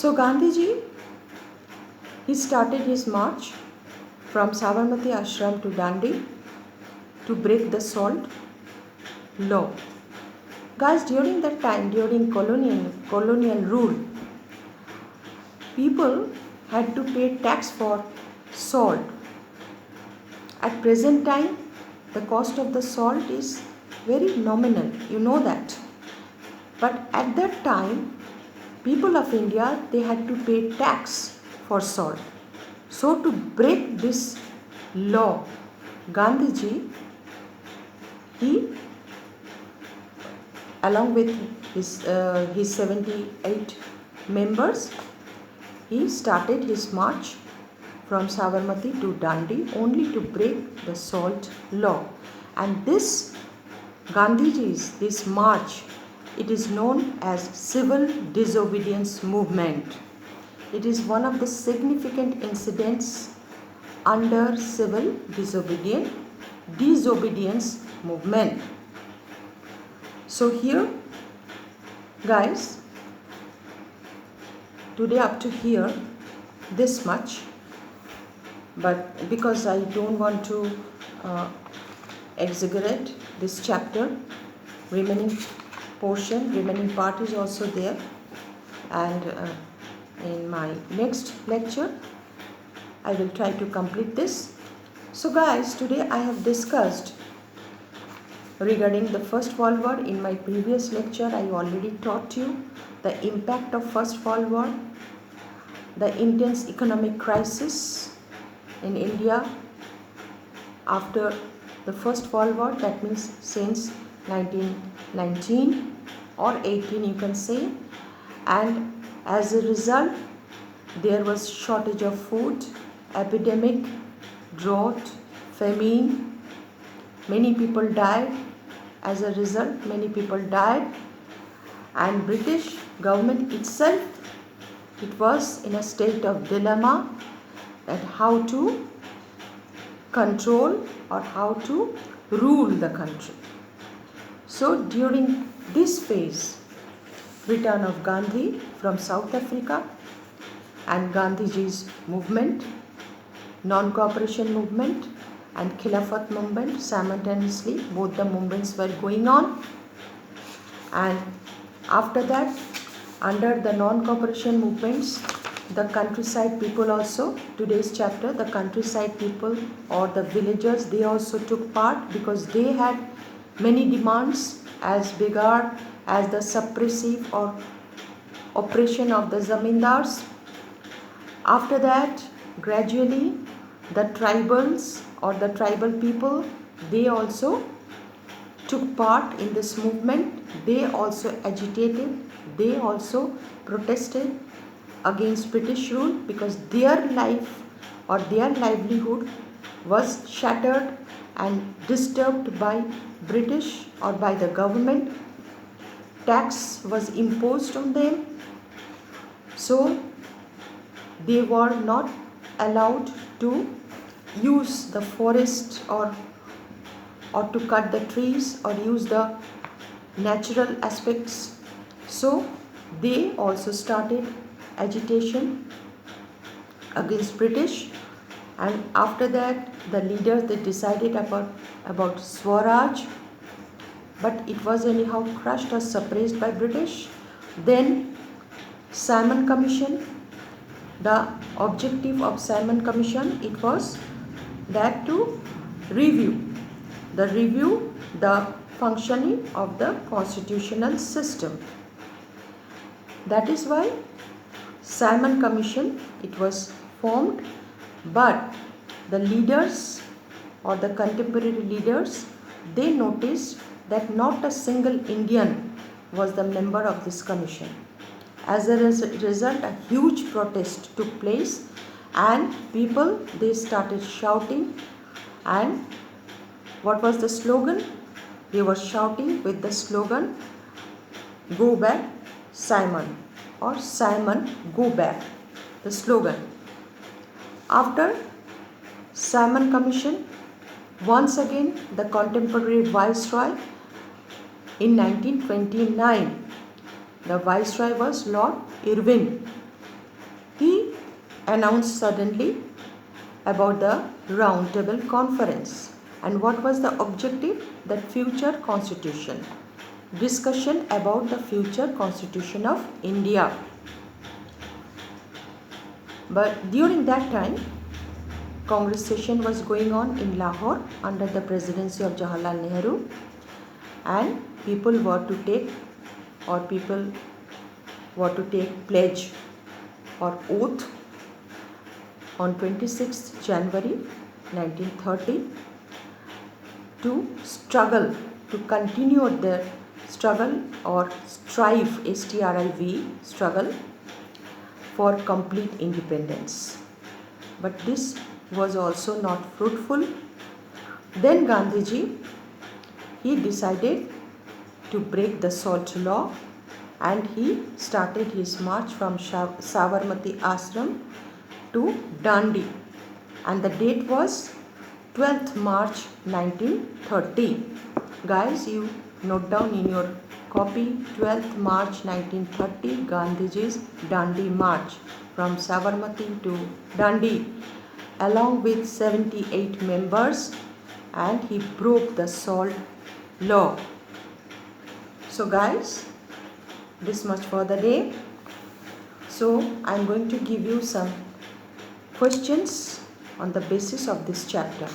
So Gandhiji, he started his march from Sabarmati Ashram to Dandi to break the salt law. Guys, during that time, during colonial rule, people had to pay tax for salt. At present time, the cost of the salt is very nominal, you know that. But at that time, people of India, they had to pay tax for salt. So to break this law, Gandhiji, he along with his 78 members, he started his march from Sabarmati to Dandi only to break the salt law. And this this march, it is known as civil disobedience movement. It is one of the significant incidents under civil disobedience movement. So here, guys, today up to here, this much. But because I don't want to exaggerate this chapter, remaining part is also there, and in my next lecture I will try to complete this. So guys, today I have discussed regarding the First World War. In my previous lecture I already taught you the impact of First World War, the intense economic crisis in India after the First World War, that means since 1919 or 18 you can say, and as a result there was shortage of food, epidemic, drought, famine, many people died. As a result, many people died, and British government itself, it was in a state of dilemma that how to control or how to rule the country. So during this phase, return of Gandhi from South Africa and Gandhiji's movement, non-cooperation movement and Khilafat movement, simultaneously both the movements were going on. And after that, under the non-cooperation movements, the countryside people also, today's chapter, the countryside people or the villagers, they also took part because they had many demands as regard as the suppressive or oppression of the zamindars. After that, gradually the tribals or the tribal people, they also took part in this movement. They also agitated, they also protested against British rule because their life or their livelihood was shattered and disturbed by British or by the government. Tax was imposed on them, so they were not allowed to use the forest or to cut the trees or use the natural aspects. So they also started agitation against British, and after that the leaders, they decided about Swaraj, but it was anyhow crushed or suppressed by British. Then Simon Commission, the objective of Simon Commission, it was that to review the functioning of the constitutional system. That is why Simon Commission, it was formed, but the leaders or the contemporary leaders, they noticed that not a single Indian was the member of this commission. As a result, a huge protest took place and people, they started shouting. And what was the slogan? They were shouting with the slogan, "Go back Simon," or "Simon, go back," the slogan. After Simon Commission, once again the contemporary Viceroy in 1929, the Viceroy was Lord Irwin. announced suddenly about the Round Table Conference. And what was the objective? The future constitution. Discussion about the future constitution of India. But during that time, Congress session was going on in Lahore under the presidency of Jawaharlal Nehru, and people were to take pledge or oath on 26th January 1930 to continue their struggle or struggle for complete independence. But this was also not fruitful. Then Gandhiji, he decided to break the salt law, and he started his march from Sabarmati Ashram to Dandi, and the date was 12th March 1930. Guys, you note down in your copy 12th March 1930, Gandhiji's Dandi march from Sabarmati to Dandi along with 78 members, and he broke the salt law. So guys, this much for the day. So I am going to give you some questions on the basis of this chapter.